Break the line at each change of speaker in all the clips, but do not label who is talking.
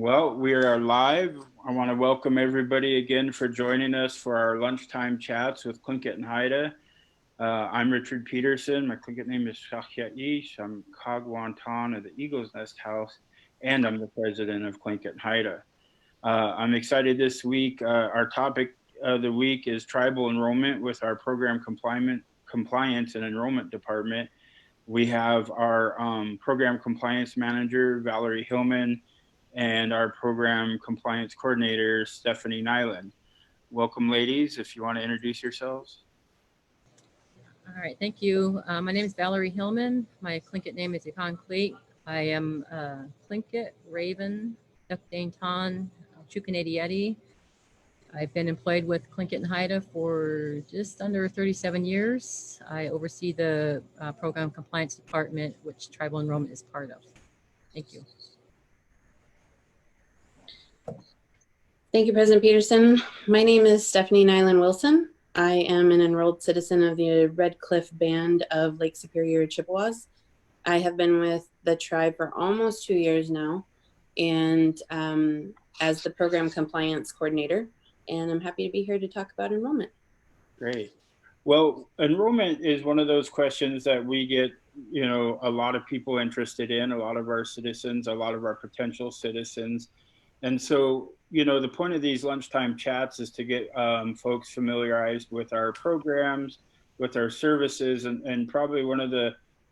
Well, we are live. I want to welcome everybody again for joining us for our lunchtime chats with Tlingit Haida. I'm Richard Peterson. My Tlingit name is Shakhya-ish. I'm Kagwantan of the Eagle's Nest House, and I'm the president of Tlingit Haida. I'm excited this week. Our topic of the week is tribal enrollment with our program compliance and enrollment department. We have our program compliance manager, Valerie Hillman, and our program compliance coordinator, Stephanie Nylund. Welcome, ladies, if you want to introduce yourselves.
All right, thank you. My name is Valerie Hillman. My Tlingit name is Ikan Cleet. I am Tlingit, Raven, Dukdane Tan, Chukanadieti. I've been employed with Tlingit Haida for just under 37 years. I oversee the program compliance department, which tribal enrollment is part of. Thank you.
Thank you, President Peterson. My name is Stephanie Nylund Wilson. I am an enrolled citizen of the Red Cliff Band of Lake Superior Chippewas. I have been with the tribe for almost 2 years now, and as the program compliance coordinator, and I'm happy to be here to talk about enrollment.
Great. Well, enrollment is one of those questions that we get, a lot of people interested in, a lot of our citizens, a lot of our potential citizens. And so, the point of these lunchtime chats is to get folks familiarized with our programs, with our services, and probably one of the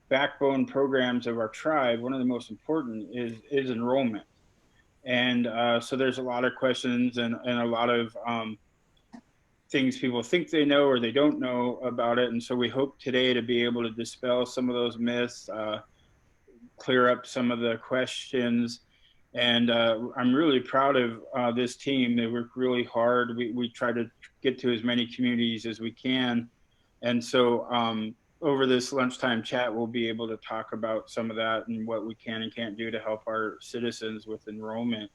backbone programs of our tribe, one of the most important is enrollment. And so there's a lot of questions and a lot of things people think they know or they don't know about it. And so we hope today to be able to dispel some of those myths, clear up some of the questions. And I'm really proud of this team. They work really hard. We try to get to as many communities as we can. And so over this lunchtime chat, we'll be able to talk about some of that and what we can and can't do to help our citizens with enrollment.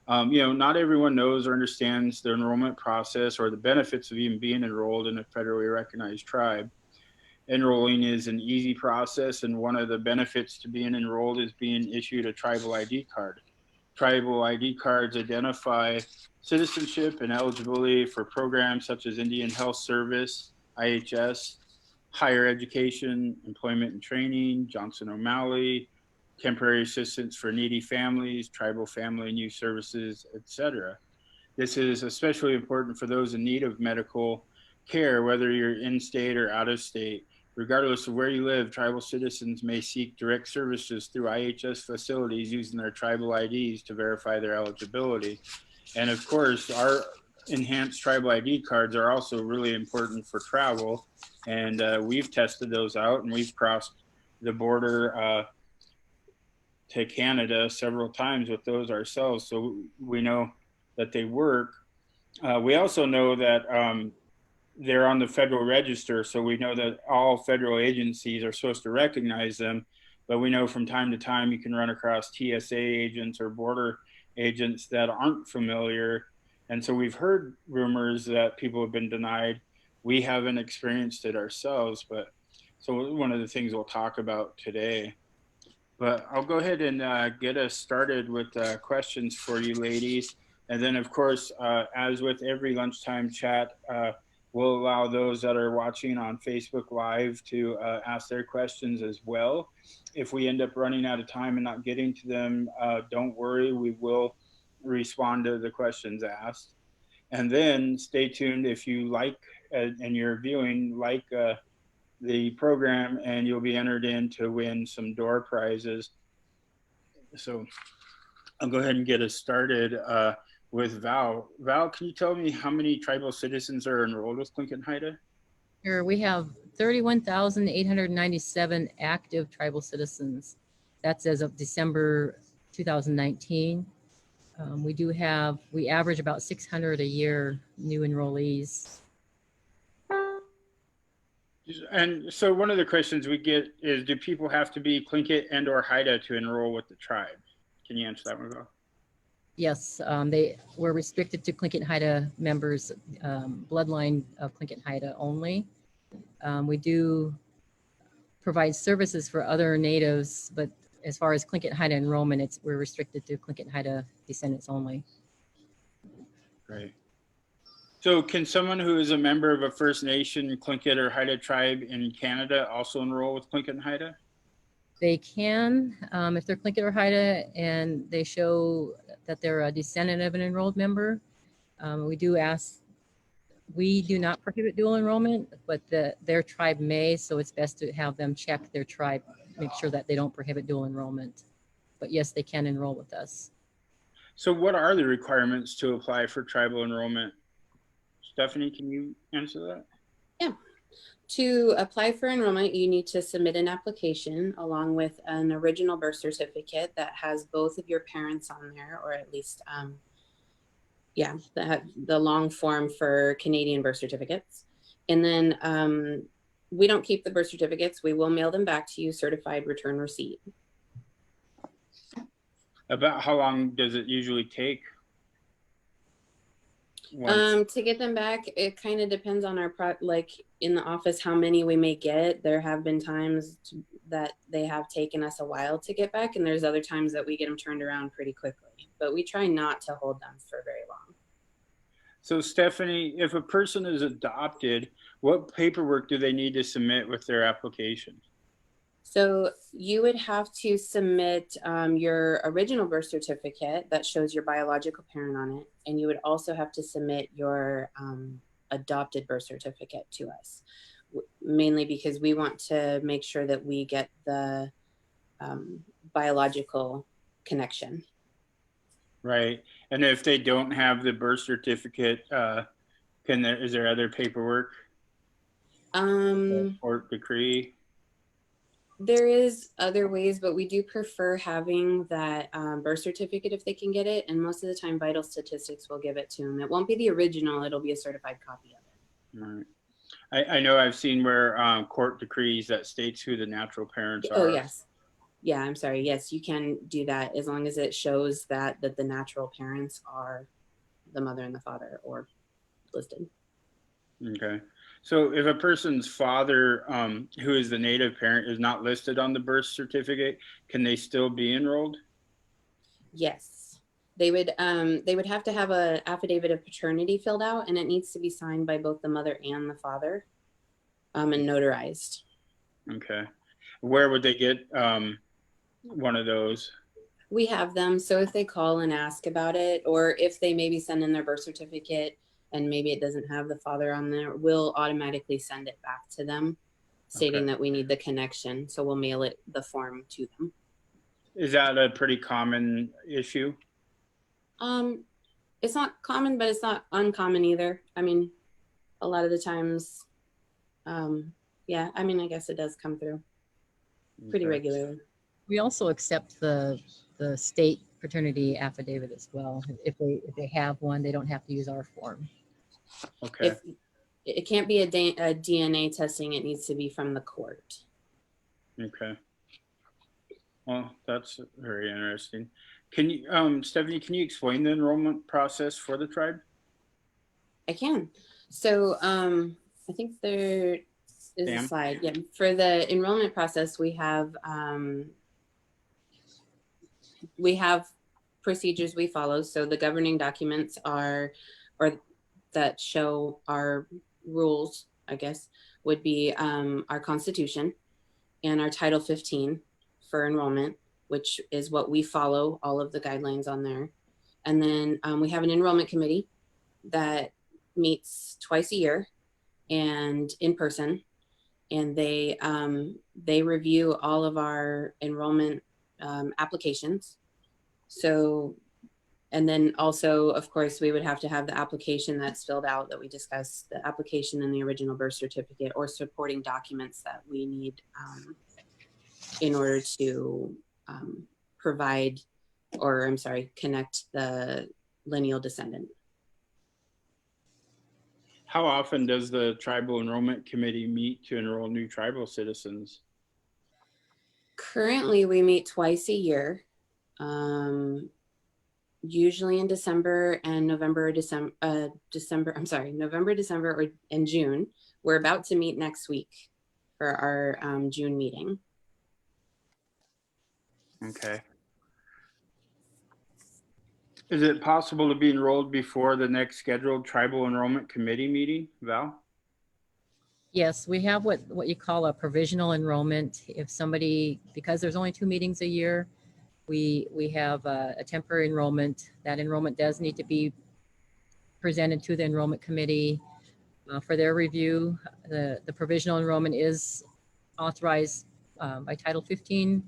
Not everyone knows or understands the enrollment process or the benefits of even being enrolled in a federally recognized tribe. Enrolling is an easy process, and one of the benefits to being enrolled is being issued a tribal ID card. Tribal ID cards identify citizenship and eligibility for programs such as Indian Health Service, IHS, higher education, employment and training, Johnson O'Malley, temporary assistance for needy families, tribal family and youth services, etc. This is especially important for those in need of medical care, whether you're in state or out of state. Regardless of where you live, tribal citizens may seek direct services through IHS facilities using their tribal IDs to verify their eligibility. And of course, our enhanced tribal ID cards are also really important for travel. And we've tested those out, and we've crossed the border to Canada several times with those ourselves. So we know that they work. We also know that they're on the federal register, so we know that all federal agencies are supposed to recognize them, but we know from time to time you can run across TSA agents or border agents that aren't familiar. And so we've heard rumors that people have been denied. We haven't experienced it ourselves, but so one of the things we'll talk about today. But I'll go ahead and get us started with questions for you ladies. And then of course, as with every lunchtime chat, we'll allow those that are watching on Facebook Live to ask their questions as well. If we end up running out of time and not getting to them, don't worry, we will respond to the questions asked. And then stay tuned if you like and you're viewing, the program, and you'll be entered in to win some door prizes. So I'll go ahead and get us started with Val. Val, can you tell me how many tribal citizens are enrolled with Tlingit Haida?
Here we have 31,897 active tribal citizens. That's as of December 2019. We average about 600 a year new enrollees.
And so one of the questions we get is, do people have to be Tlingit and or Haida to enroll with the tribe? Can you answer that one, Val?
Yes, they were restricted to Tlingit Haida members, bloodline of Tlingit Haida only. We do provide services for other natives, but as far as Tlingit Haida enrollment, we're restricted to Tlingit Haida descendants only.
Right. So can someone who is a member of a First Nation, Tlingit, or Haida tribe in Canada also enroll with Tlingit and Haida?
They can, if they're Tlingit or Haida and they show that they're a descendant of an enrolled member. We do not prohibit dual enrollment, but their tribe may, so it's best to have them check their tribe, make sure that they don't prohibit dual enrollment. But yes, they can enroll with us.
So what are the requirements to apply for tribal enrollment? Stephanie, can you answer that?
Yeah. To apply for enrollment, you need to submit an application along with an original birth certificate that has both of your parents on there, or at least, the long form for Canadian birth certificates. And then we don't keep the birth certificates. We will mail them back to you, certified return receipt.
About how long does it usually take?
To get them back, it kind of depends on our like in the office how many we may get. There have been times that they have taken us a while to get back, and there's other times that we get them turned around pretty quickly, but we try not to hold them for very long.
So Stephanie, if a person is adopted, what paperwork do they need to submit with their application?
So you would have to submit your original birth certificate that shows your biological parent on it. And you would also have to submit your adopted birth certificate to us, mainly because we want to make sure that we get the biological connection.
Right. And if they don't have the birth certificate, is there other paperwork? Court decree?
There is other ways, but we do prefer having that birth certificate if they can get it. And most of the time, Vital Statistics will give it to them. It won't be the original. It'll be a certified copy of it.
All right. I know I've seen where court decrees that states who the natural parents are.
Oh, yes. Yeah, I'm sorry. Yes, you can do that as long as it shows that the natural parents are the mother and the father or listed.
Okay. So if a person's father, who is the native parent, is not listed on the birth certificate, can they still be enrolled?
Yes. They would have to have an affidavit of paternity filled out, and it needs to be signed by both the mother and the father and notarized.
Okay. Where would they get one of those?
We have them. So if they call and ask about it, or if they maybe send in their birth certificate and maybe it doesn't have the father on there, we'll automatically send it back to them stating that we need the connection. So we'll mail the form to them.
Is that a pretty common issue?
It's not common, but it's not uncommon either. I mean, a lot of the times, yeah, I mean, I guess it does come through pretty regularly.
We also accept the state paternity affidavit as well. If they have one, they don't have to use our form.
Okay.
If it can't be a DNA testing, it needs to be from the court.
Okay. Well, that's very interesting. Can you, Stephanie, can you explain the enrollment process for the tribe?
I can. So I think there is a slide. Yeah. For the enrollment process, we have procedures we follow. So the governing documents that show our rules, I guess, would be our Constitution and our Title 15 for enrollment, which is what we follow, all of the guidelines on there. And then we have an enrollment committee that meets twice a year and in person, and they review all of our enrollment applications. So, and then also, of course, we would have to have the application that's filled out that we discussed, the application and the original birth certificate or supporting documents that we need in order to connect the lineal descendant.
How often does the Tribal Enrollment Committee meet to enroll new tribal citizens?
Currently, we meet twice a year, usually in December and November, and June. We're about to meet next week for our June meeting.
Okay. Is it possible to be enrolled before the next scheduled tribal enrollment committee meeting, Val?
Yes, we have what you call a provisional enrollment. If somebody, because there's only 2 meetings a year, we have a temporary enrollment. That enrollment does need to be presented to the enrollment committee for their review. The provisional enrollment is authorized by Title 15.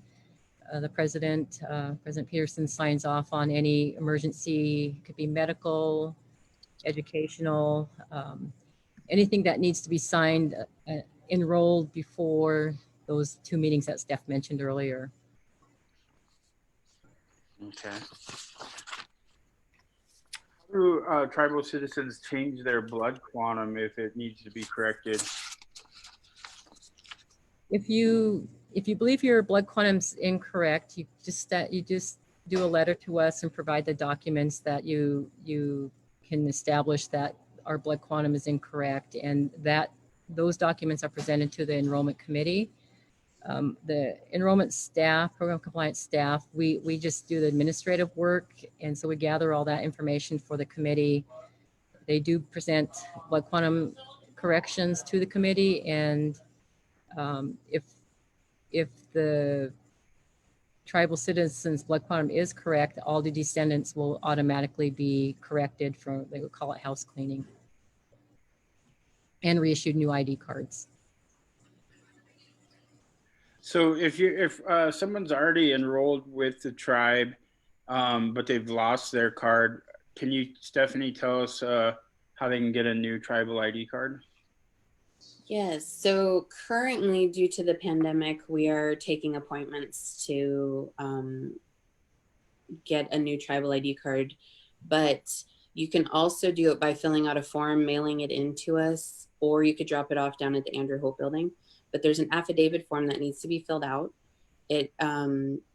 The president, President Peterson, signs off on any emergency, could be medical, educational, anything that needs to be signed, enrolled before those 2 meetings that Steph mentioned earlier.
Okay. How do tribal citizens change their blood quantum if it needs to be corrected?
If you believe your blood quantum's incorrect, you just do a letter to us and provide the documents that you can establish that our blood quantum is incorrect, and that those documents are presented to the enrollment committee. The enrollment staff, program compliance staff, we just do the administrative work, and so we gather all that information for the committee. They do present blood quantum corrections to the committee, and if the tribal citizens' blood quantum is correct, all the descendants will automatically be corrected from, they would call it house cleaning, and reissued new ID cards.
So if someone's already enrolled with the tribe, but they've lost their card, can you, Stephanie, tell us how they can get a new tribal ID card?
Yes, so currently, due to the pandemic, we are taking appointments to get a new tribal ID card, but you can also do it by filling out a form, mailing it in to us, or you could drop it off down at the Andrew Hope building. But there's an affidavit form that needs to be filled out. It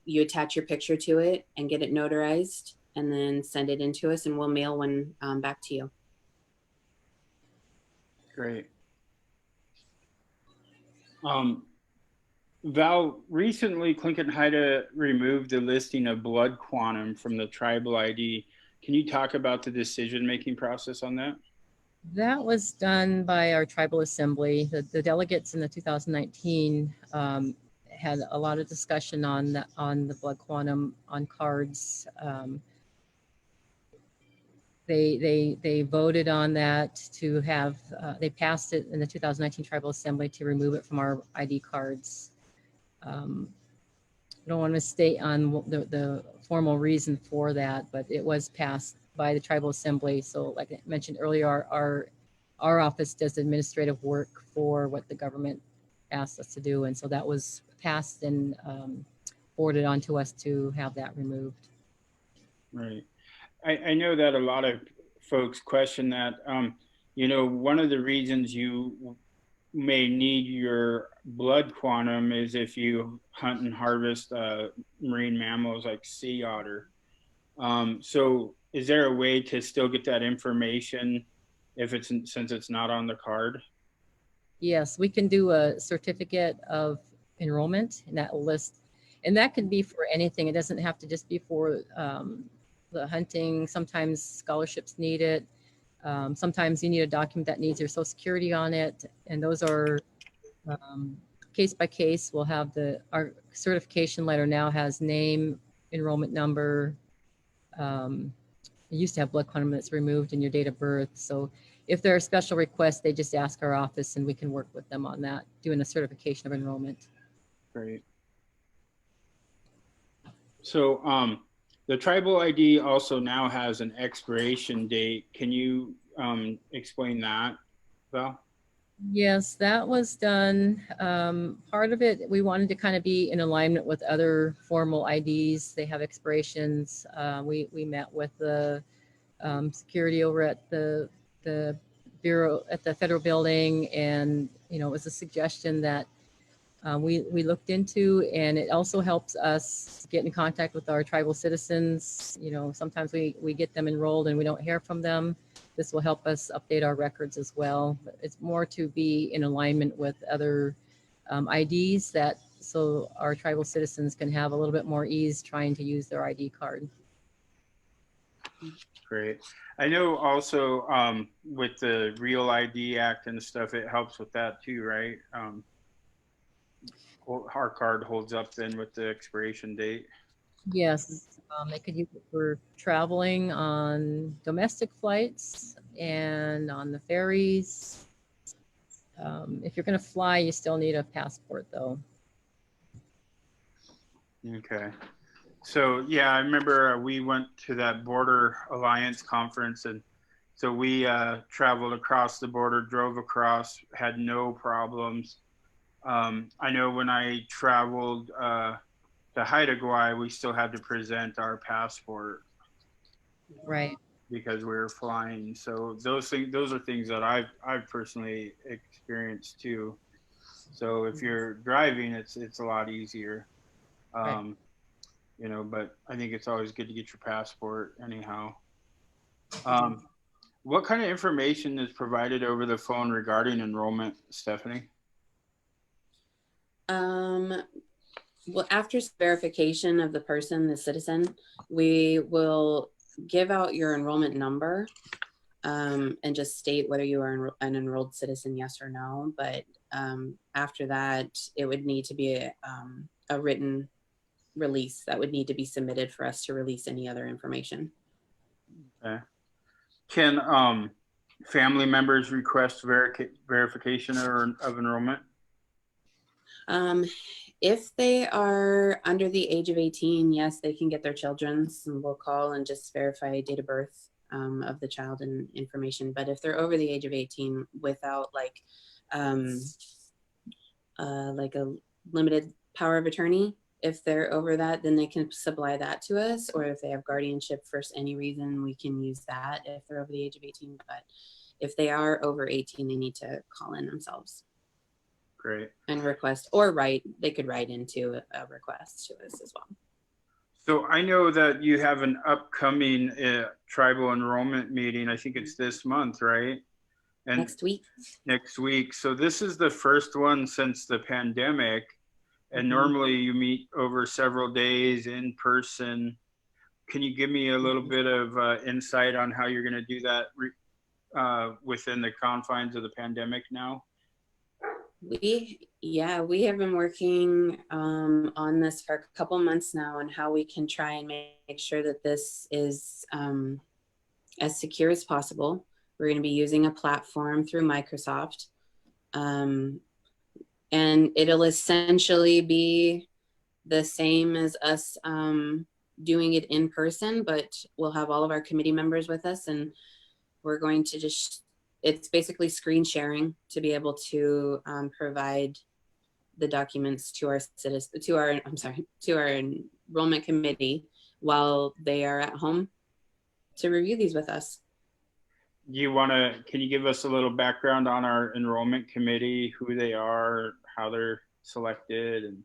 you attach your picture to it and get it notarized, and then send it in to us, and we'll mail one back to you.
Great. Val, recently Tlingit Haida removed the listing of blood quantum from the tribal ID. Can you talk about the decision-making process on that?
That was done by our tribal assembly. The delegates in the 2019 had a lot of discussion on the blood quantum on cards. They voted on that to have, they passed it in the 2019 tribal assembly to remove it from our ID cards. I don't want to state on the formal reason for that, but it was passed by the tribal assembly. So like I mentioned earlier, our office does administrative work for what the government asked us to do. And so that was passed and forwarded on to us to have that removed.
Right. I know that a lot of folks question that. You know, one of the reasons you may need your blood quantum is if you hunt and harvest marine mammals like sea otter. So is there a way to still get that information if it's, since it's not on the card?
Yes, we can do a certificate of enrollment, and that will list, and that can be for anything. It doesn't have to just be for the hunting. Sometimes scholarships need it. Sometimes you need a document that needs your Social Security on it, and those are case by case. We'll have our certification letter now has name, enrollment number. You used to have blood quantum that's removed and your date of birth. So if there are special requests, they just ask our office and we can work with them on that, doing a certification of enrollment.
Great. So the tribal ID also now has an expiration date. Can you explain that, Val? Yes,
that was done. Part of it, we wanted to kind of be in alignment with other formal IDs. They have expirations. We met with the security over at the bureau at the federal building, and it was a suggestion that we looked into, and it also helps us get in contact with our tribal citizens. Sometimes we get them enrolled and we don't hear from them. This will help us update our records as well. But it's more to be in alignment with other IDs that so our tribal citizens can have a little bit more ease trying to use their ID card.
Great. I know also with the Real ID Act and stuff, it helps with that too, right? Our card holds up then with the expiration date.
Yes, they could use it for traveling on domestic flights and on the ferries. If you're going to fly, you still need a passport, though.
Okay. So yeah, I remember we went to that Border Alliance conference, and so we traveled across the border, drove across, had no problems. I know when I traveled to Haida, we still had to present our passport.
Right.
Because we were flying. So those are things that I've personally experienced too. So if you're driving, it's a lot easier.
Right.
You know, but I think it's always good to get your passport anyhow. What kind of information is provided over the phone regarding enrollment, Stephanie?
Well, after verification of the person, the citizen, we will give out your enrollment number and just state whether you are an enrolled citizen, yes or no. But after that, it would need to be a written release that would need to be submitted for us to release any other information.
Okay. Can family members request verification of enrollment?
If they are under the age of 18, yes, they can get their children's, and we'll call and just verify date of birth of the child and information. But if they're over the age of 18 without like a limited power of attorney, if they're over that, then they can supply that to us. Or if they have guardianship for any reason, we can use that if they're over the age of 18. But if they are over 18, they need to call in themselves.
Great.
And request, they could write into a request to us as well.
So I know that you have an upcoming tribal enrollment meeting. I think it's this month, right? And
next week.
Next week. So this is the first one since the pandemic. And normally you meet over several days in person. Can you give me a little bit of insight on how you're going to do that within the confines of the pandemic now?
We have been working on this for a couple months now on how we can try and make sure that this is as secure as possible. We're going to be using a platform through Microsoft. And it'll essentially be the same as us doing it in person, but we'll have all of our committee members with us, and we're going to just, it's basically screen sharing to be able to provide the documents to our to our enrollment committee while they are at home to review these with us.
Can you give us a little background on our enrollment committee, who they are, how they're selected? And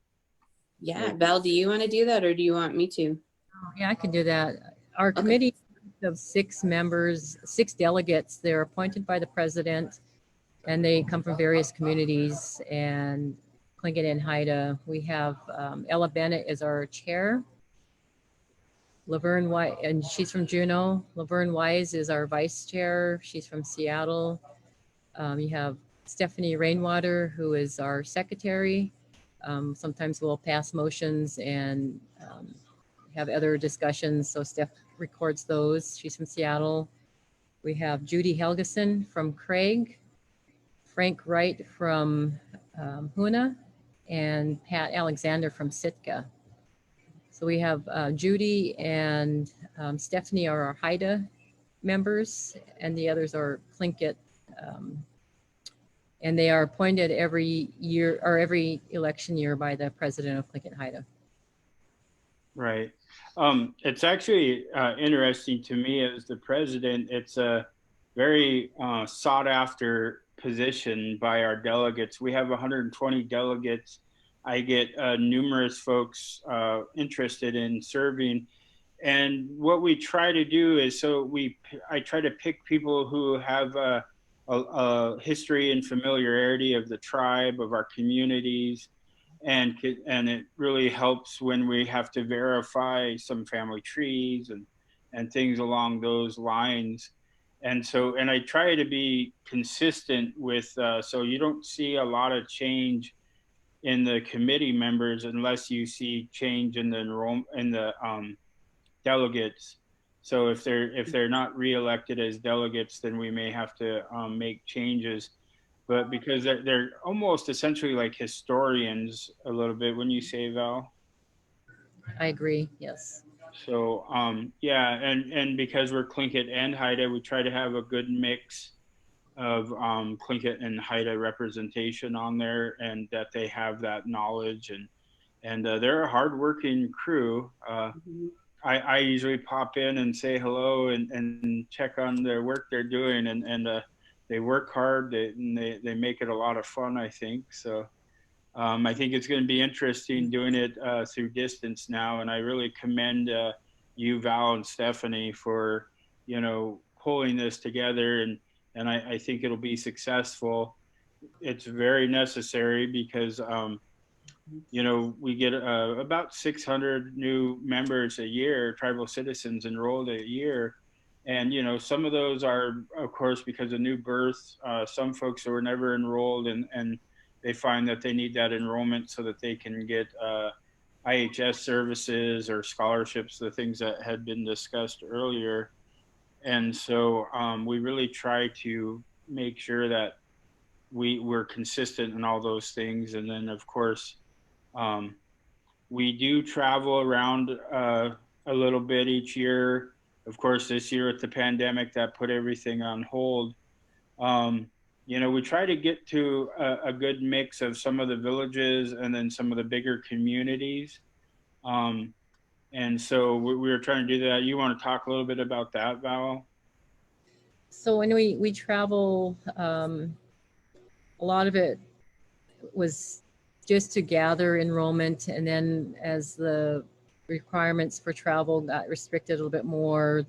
yeah, Val, do you want to do that, or do you want me to?
Oh, yeah, I can do that. Our committee of 6 members, 6 delegates. They're appointed by the president, and they come from various communities and Tlingit and Haida. We have Ella Bennett as our chair. Laverne Wise, and she's from Juneau. Laverne Wise is our vice chair. She's from Seattle. You have Stephanie Rainwater, who is our secretary. Sometimes we'll pass motions and have other discussions. So Steph records those. She's from Seattle. We have Judy Helgeson from Craig, Frank Wright from Hoona, and Pat Alexander from Sitka. So we have Judy and Stephanie are our Haida members, and the others are Tlingit. And they are appointed every year or every election year by the president of Tlingit Haida.
Right. It's actually interesting to me as the president. It's a very sought after position by our delegates. We have 120 delegates. I get numerous folks interested in serving. And what we try to do is, I try to pick people who have a history and familiarity of the tribe, of our communities, and it really helps when we have to verify some family trees and things along those lines. And so, and I try to be consistent with, so you don't see a lot of change in the committee members unless you see change in the delegates. So if they're not reelected as delegates, then we may have to make changes. But because they're almost essentially like historians a little bit, when you say, Val.
I agree. Yes.
So yeah, and because we're Tlingit and Haida, we try to have a good mix of Tlingit and Haida representation on there, and that they have that knowledge, and they're a hardworking crew.
Mhm.
I usually pop in and say hello and check on their work they're doing, and they work hard. They make it a lot of fun, I think. So I think it's going to be interesting doing it through distance now, and I really commend you, Val, and Stephanie for pulling this together, and I think it'll be successful. It's very necessary because we get about 600 new members a year, tribal citizens enrolled a year. And, some of those are, of course, because of new births. Some folks who were never enrolled, and they find that they need that enrollment so that they can get IHS services or scholarships, the things that had been discussed earlier. And so we really try to make sure that we're consistent in all those things. And then, of course, um, we do travel around a little bit each year. Of course, this year with the pandemic, that put everything on hold. Um, we try to get to a good mix of some of the villages and then some of the bigger communities. Um, and so we were trying to do that. You want to talk a little bit about that, Val?
So when we travel, a lot of it was just to gather enrollment, and then as the requirements for travel got restricted a little bit more,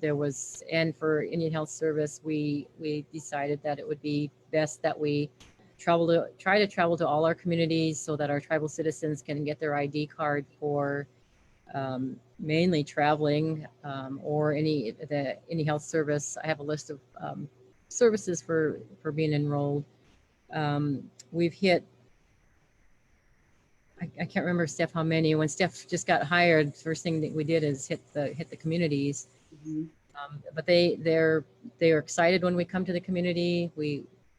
and for Indian Health Service, we decided that it would be best that we try to travel to all our communities so that our tribal citizens can get their ID card for mainly traveling, or any health service. I have a list of services for being enrolled. We've hit, I can't remember, Steph, how many. When Steph just got hired, first thing that we did is hit the communities.
Mhm.
But they're excited when we come to the community.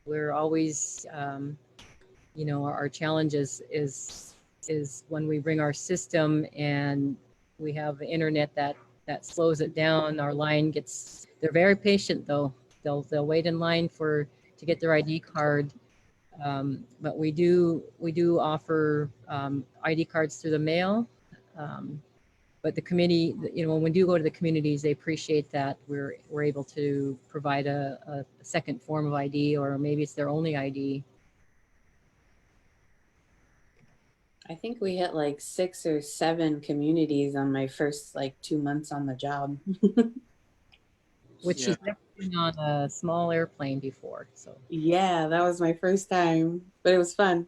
We're always, our challenge is when we bring our system and we have internet that slows it down. Our line gets. They're very patient though. They'll wait in line to get their ID card. But we do offer ID cards through the mail. Um, but the committee, when we do go to the communities, they appreciate that we're able to provide a second form of ID, or maybe it's their only ID.
I think we hit like 6 or 7 communities on my first like 2 months on the job.
Which
Yeah.
she's never been on a small airplane before. So
Yeah, that was my first time, but it was fun.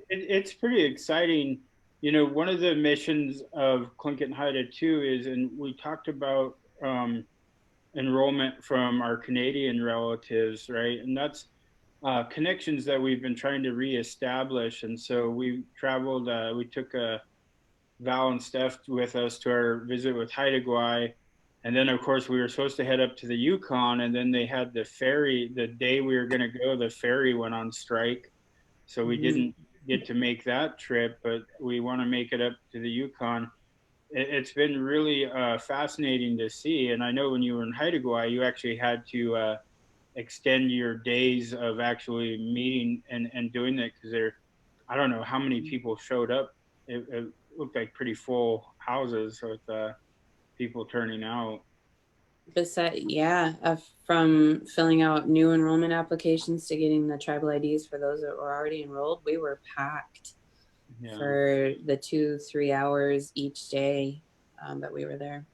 It's pretty exciting. One of the missions of Tlingit and Haida too is, and we talked about enrollment from our Canadian relatives, right? And that's connections that we've been trying to reestablish. And so we traveled, we took Val and Steph with us to our visit with Haida Gwaii. And then, of course, we were supposed to head up to the Yukon, and then they had the ferry. The day we were going to go, the ferry went on strike. So we
Mhm.
didn't get to make that trip, but we want to make it up to the Yukon. It's been really fascinating to see. And I know when you were in Haida Gwaii, you actually had to extend your days of actually meeting and doing that, because I don't know how many people showed up. It looked like pretty full houses with people turning out.
Yeah, from filling out new enrollment applications to getting the tribal IDs for those that were already enrolled, we were packed
Yeah.
for the 2-3 hours each day that we were there.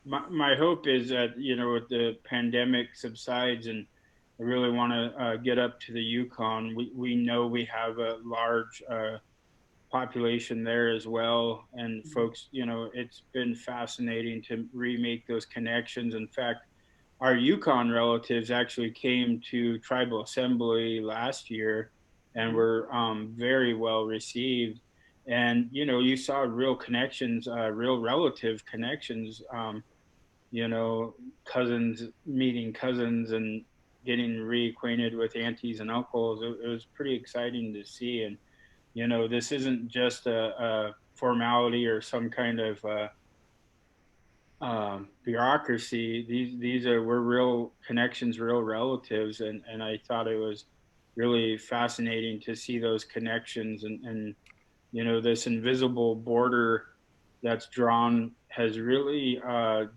My hope is that, with the pandemic subsides and I really want to get up to the Yukon. We know we have a large population there as well, and folks, you know, it's been fascinating to remake those connections. In fact, our Yukon relatives actually came to tribal assembly last year and were very well received. And you know, you saw real connections, real relative connections. You know, cousins meeting cousins and getting reacquainted with aunties and uncles. It was pretty exciting to see. And you know, this isn't just a formality or some kind of bureaucracy. These are we're real connections, real relatives, and I thought it was really fascinating to see those connections and you know, this invisible border that's drawn has really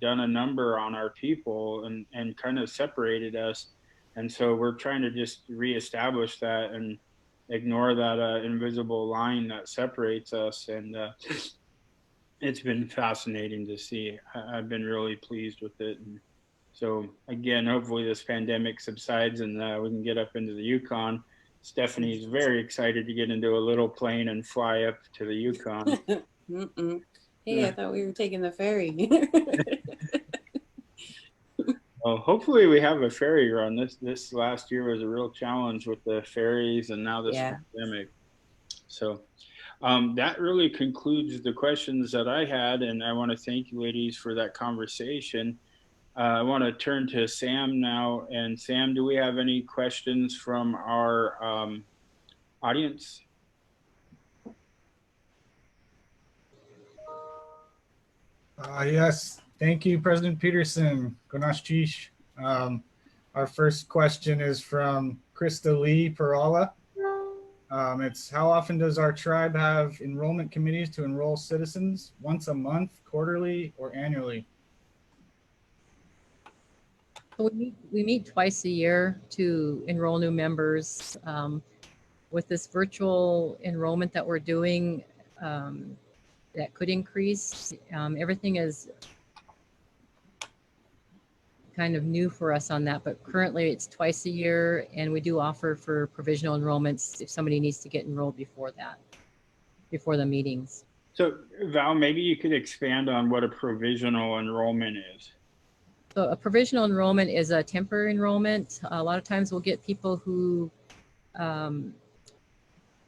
done a number on our people and kind of separated us. And so we're trying to just reestablish that and ignore that invisible line that separates us. And it's been fascinating to see. I've been really pleased with it. And so again, hopefully this pandemic subsides and we can get up into the Yukon. Stephanie's very excited to get into a little plane and fly up to the Yukon.
Hey, I thought we were taking the ferry.
Well, hopefully we have a ferry run. This last year was a real challenge with the ferries and now this pandemic. So that really concludes the questions that I had, and I want to thank you ladies for that conversation. I want to turn to Sam now. And Sam, do we have any questions from our audience?
Yes, thank you, President Peterson. Gonash Chish. Our first question is from Krista Lee Perala. It's how often does our tribe have enrollment committees to enroll citizens? Once a month, quarterly, or annually?
We meet twice a year to enroll new members. With this virtual enrollment that we're doing, that could increase. Everything is kind of new for us on that, but currently it's twice a year, and we do offer for provisional enrollments if somebody needs to get enrolled before that, before the meetings.
So Val, maybe you could expand on what a provisional enrollment is.
So a provisional enrollment is a temporary enrollment. A lot of times we'll get people who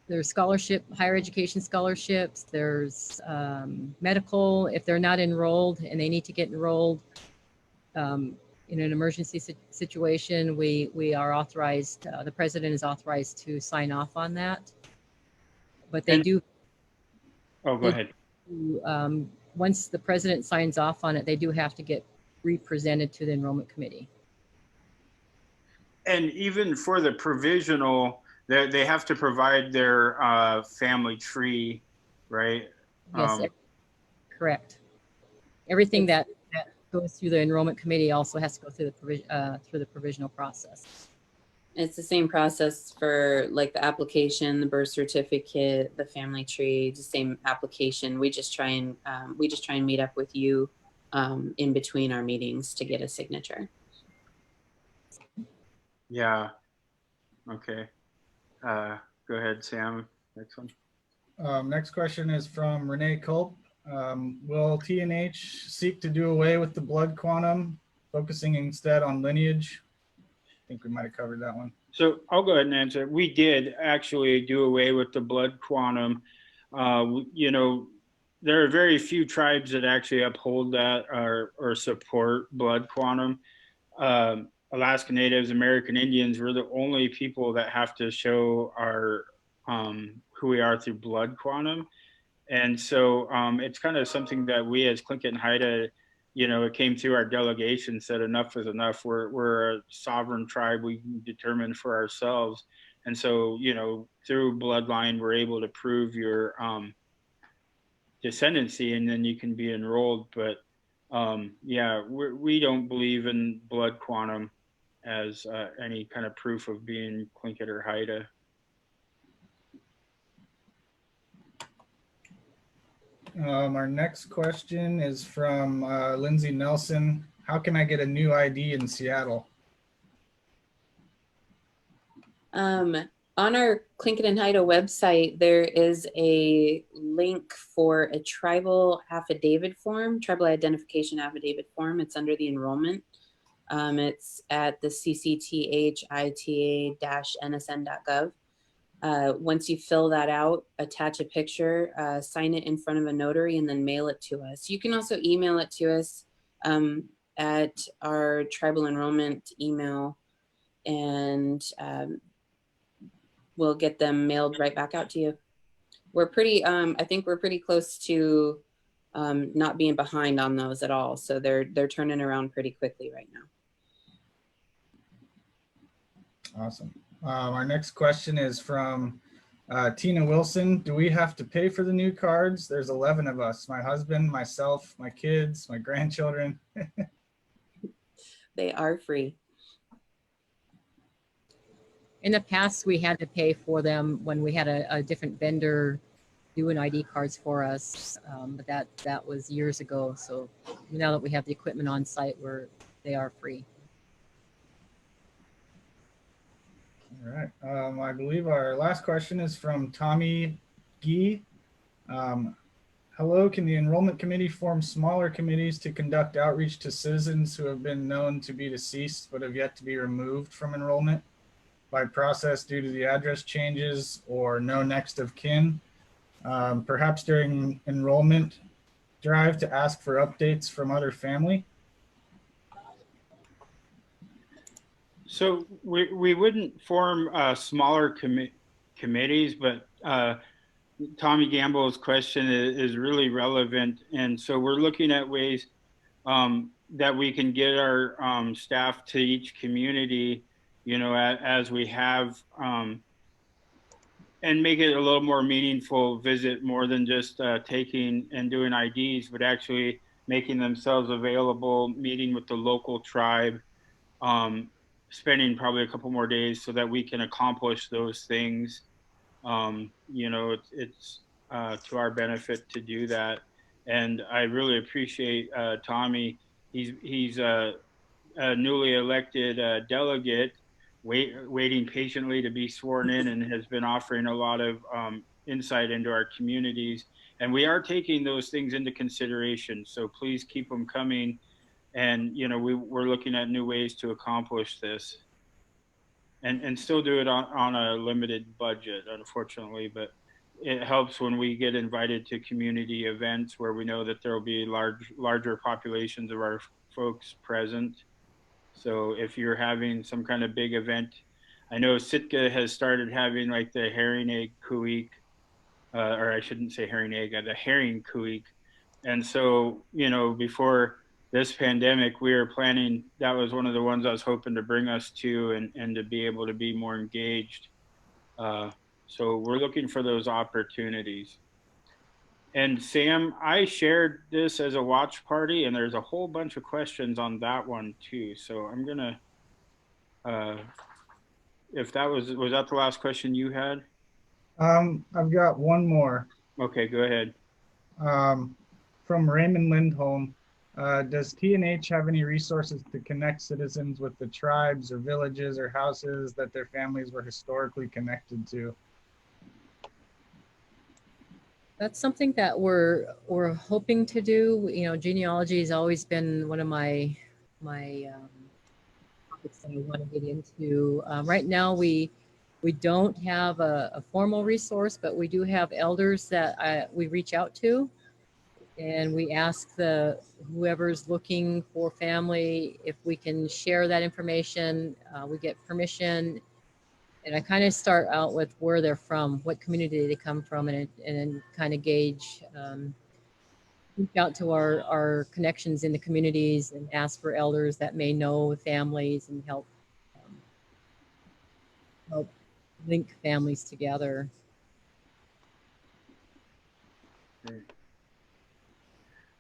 there's scholarship, higher education scholarships, there's medical. If they're not enrolled and they need to get enrolled in an emergency situation, we are authorized, the president is authorized to sign off on that. But they do.
Oh, go ahead.
Once the president signs off on it, they do have to get represented to the enrollment committee.
And even for the provisional, they have to provide their family tree, right?
Yes, correct. Everything that goes through the enrollment committee also has to go through the provisional process.
It's the same process for like the application, the birth certificate, the family tree, the same application. We just try and meet up with you in between our meetings to get a signature.
Yeah. Okay. Go ahead, Sam. Next one.
Next question is from Renee Culp. Will TNH seek to do away with the blood quantum, focusing instead on lineage? I think we might have covered that one.
So I'll go ahead and answer. We did actually do away with the blood quantum. You know, there are very few tribes that actually uphold that or support blood quantum. Alaska Natives, American Indians, we're the only people that have to show our who we are through blood quantum. And so it's kind of something that we as Tlingit Haida, you know, it came through our delegation, said enough is enough. We're a sovereign tribe. We can determine for ourselves. And so, you know, through bloodline, we're able to prove your descendancy, and then you can be enrolled. But yeah, we don't believe in blood quantum as any kind of proof of being Tlingit or Haida.
Our next question is from Lindsay Nelson. How can I get a new ID in Seattle?
On our Tlingit Haida website, there is a link for a tribal affidavit form, tribal identification affidavit form. It's under the enrollment. It's at the ccthita-nsn.gov. Once you fill that out, attach a picture, sign it in front of a notary, and then mail it to us. You can also email it to us at our tribal enrollment email, and we'll get them mailed right back out to you. We're pretty, I think we're pretty close to not being behind on those at all. So they're turning around pretty quickly right now.
Awesome. Our next question is from Tina Wilson. Do we have to pay for the new cards? There's 11 of us, my husband, myself, my kids, my grandchildren.
They are free.
In the past, we had to pay for them when we had a different vendor doing ID cards for us, but that was years ago. So now that we have the equipment on site, they are free.
All right. I believe our last question is from Tommy Gee. Hello, can the enrollment committee form smaller committees to conduct outreach to citizens who have been known to be deceased but have yet to be removed from enrollment by process due to the address changes or no next of kin? Perhaps during enrollment drive to ask for updates from other family?
So we wouldn't form smaller committees, but Tommy Gamble's question is really relevant. And so we're looking at ways that we can get our staff to each community, you know, as we have, and make it a little more meaningful visit, more than just taking and doing IDs, but actually making themselves available, meeting with the local tribe, spending probably a couple more days so that we can accomplish those things. You know, it's to our benefit to do that. And I really appreciate Tommy. He's a newly elected delegate, waiting patiently to be sworn in, and has been offering a lot of insight into our communities. And we are taking those things into consideration. So please keep them coming. And, you know, we're looking at new ways to accomplish this, and still do it on a limited budget, unfortunately. But it helps when we get invited to community events where we know that there will be larger populations of our folks present. So if you're having some kind of big event, I know Sitka has started having like the herring egg kuik, or I shouldn't say herring egg, the herring kuik. And so, you know, before this pandemic, we were planning, that was one of the ones I was hoping to bring us to, and to be able to be more engaged. So we're looking for those opportunities. And Sam, I shared this as a watch party, and there's a whole bunch of questions on that one too. So I'm gonna, if that was that the last question you had?
I've got one more.
Okay, go ahead.
From Raymond Lindholm. Does TNH have any resources to connect citizens with the tribes or villages or houses that their families were historically connected to?
That's something that we're hoping to do. You know, genealogy has always been one of my topics that I want to get into. Right now, we don't have a formal resource, but we do have elders that we reach out to, and we ask whoever's looking for family if we can share that information. We get permission. And I kind of start out with where they're from, what community they come from, and then kind of gauge, reach out to our connections in the communities and ask for elders that may know families and help link families together.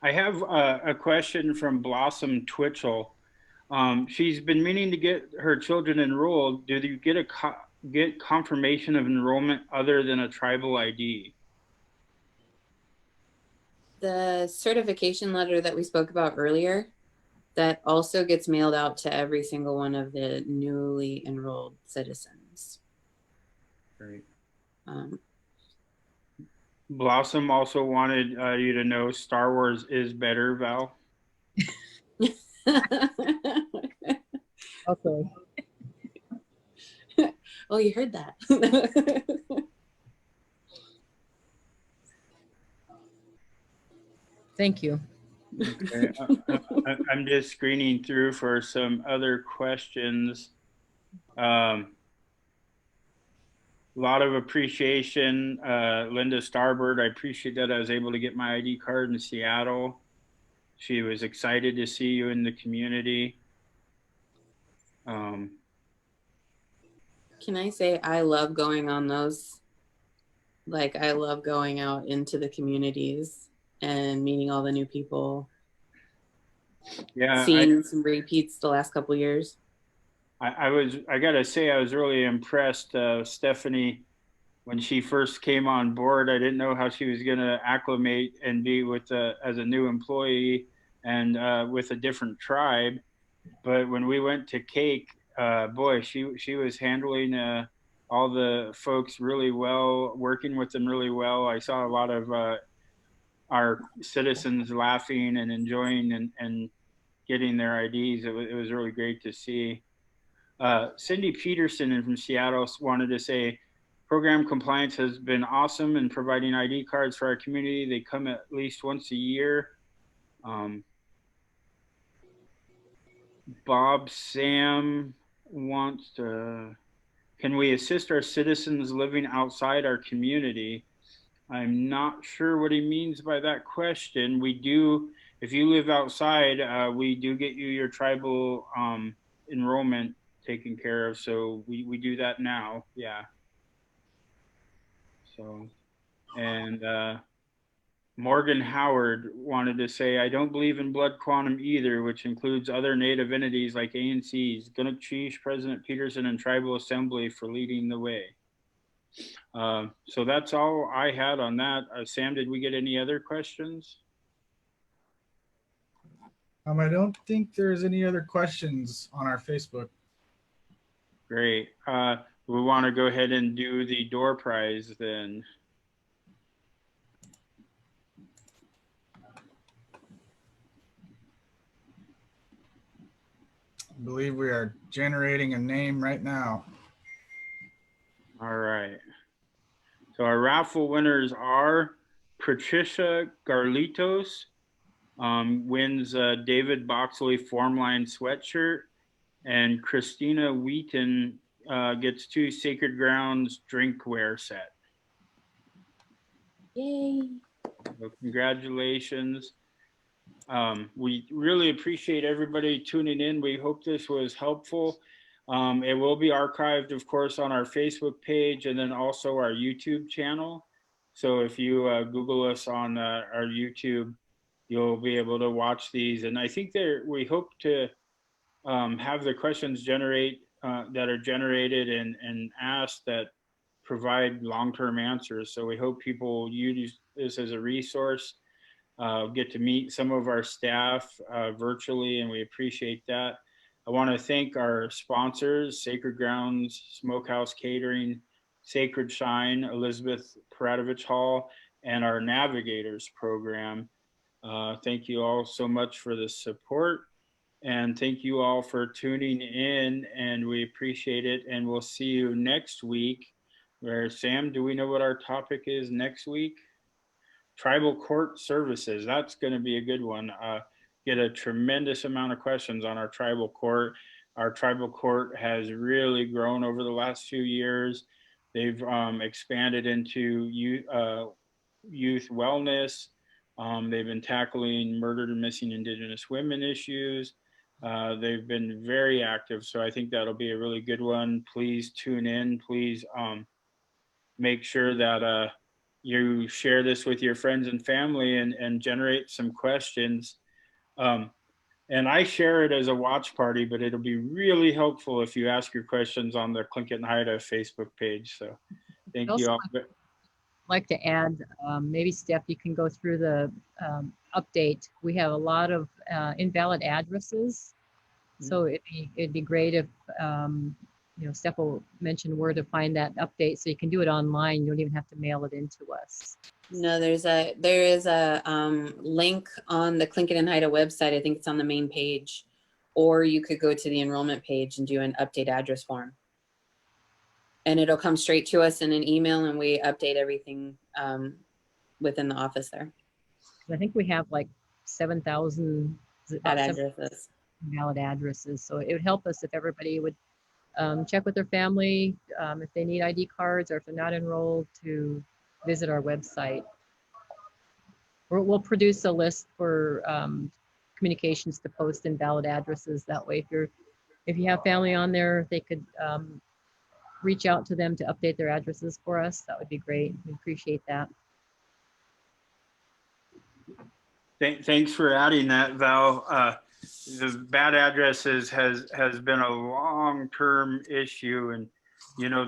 I have a question from Blossom Twitchell. She's been meaning to get her children enrolled. Do you get confirmation of enrollment other than a tribal ID?
The certification letter that we spoke about earlier, that also gets mailed out to every single one of the newly enrolled citizens.
Great.
Um,
Blossom also wanted you to know Star Wars is better, Val.
Okay.
oh, you heard that.
Thank you.
Okay. I'm just screening through for some other questions. A lot of appreciation. Linda Starbird, I appreciate that I was able to get my ID card in Seattle. She was excited to see you in the community.
Can I say I love going on those? Like, I love going out into the communities and meeting all the new people.
Yeah,
Seeing some repeats the last couple years.
I gotta say, I was really impressed. Stephanie, when she first came on board, I didn't know how she was gonna acclimate and be as a new employee and with a different tribe. But when we went to Cake, boy, she was handling all the folks really well, working with them really well. I saw a lot of our citizens laughing and enjoying and getting their IDs. It was really great to see. Cindy Peterson from Seattle wanted to say, program compliance has been awesome in providing ID cards for our community. They come at least once a year. Bob Sam wants to, can we assist our citizens living outside our community? I'm not sure what he means by that question. We do, if you live outside, we do get you your tribal enrollment taken care of. So we do that now. Yeah. So, and Morgan Howard wanted to say, I don't believe in blood quantum either, which includes other Native entities like ANCs. Gunukchish, President Peterson, and Tribal Assembly for leading the way. So that's all I had on that. Sam, did we get any other questions?
I don't think there's any other questions on our Facebook.
Great. We want to go ahead and do the door prize then.
I believe we are generating a name right now.
All right. So our raffle winners are Patricia Garlitos, wins David Boxley Formline sweatshirt, and Christina Wheaton gets 2 Sacred Grounds drinkware set.
Yay.
So congratulations. We really appreciate everybody tuning in. We hope this was helpful. It will be archived, of course, on our Facebook page and then also our YouTube channel. So if you Google us on our YouTube, you'll be able to watch these. And I think we hope to have the questions that are generated and asked that provide long-term answers. So we hope people use this as a resource. Get to meet some of our staff virtually, and we appreciate that. I want to thank our sponsors, Sacred Grounds, Smokehouse Catering, Sacred Shine, Elizabeth Paratovich Hall, and our Navigators program. Thank you all so much for the support, and thank you all for tuning in, and we appreciate it, and we'll see you next week. Where, Sam, do we know what our topic is next week? Tribal court services. That's going to be a good one. Get a tremendous amount of questions on our tribal court. Our tribal court has really grown over the last few years. They've expanded into youth wellness. They've been tackling murdered and missing Indigenous women issues. They've been very active. So I think that'll be a really good one. Please tune in. Please make sure that you share this with your friends and family and generate some questions. And I share it as a watch party, but it'll be really helpful if you ask your questions on the Tlingit Haida Facebook page. So thank you all.
Like to add, maybe Steph, you can go through the update. We have a lot of invalid addresses. So it'd be great if Steph will mention where to find that update, so you can do it online. You don't even have to mail it in to us.
No, there is a link on the Tlingit Haida website. I think it's on the main page, or you could go to the enrollment page and do an update address form. And it'll come straight to us in an email, and we update everything within the office there.
I think we have like 7,000
At addresses.
valid addresses. So it would help us if everybody would check with their family, if they need ID cards or if they're not enrolled, to visit our website. We'll produce a list for communications to post invalid addresses. That way, if you have family on there, they could reach out to them to update their addresses for us. That would be great. We appreciate that.
Thanks for adding that, Val. The bad addresses has been a long-term issue, and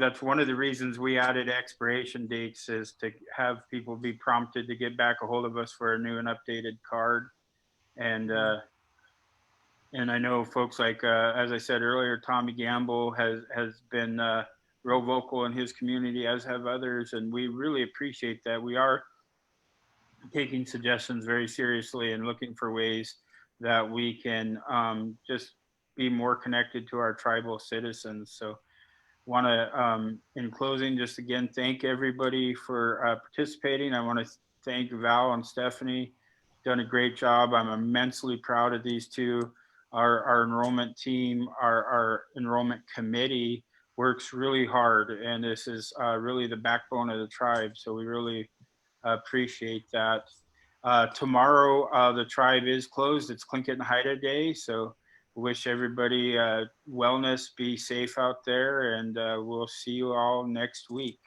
that's one of the reasons we added expiration dates, is to have people be prompted to get back a hold of us for a new and updated card. And I know folks like, as I said earlier, Tommy Gamble has been real vocal in his community, as have others, and we really appreciate that. We are taking suggestions very seriously and looking for ways that we can just be more connected to our tribal citizens. So want to, in closing, just again, thank everybody for participating. I want to thank Val and Stephanie. Done a great job. I'm immensely proud of these two. Our enrollment team, our enrollment committee works really hard, and this is really the backbone of the tribe. So we really appreciate that. Tomorrow, the tribe is closed. It's Tlingit Haida Day, so wish everybody wellness, be safe out there, and we'll see you all next week.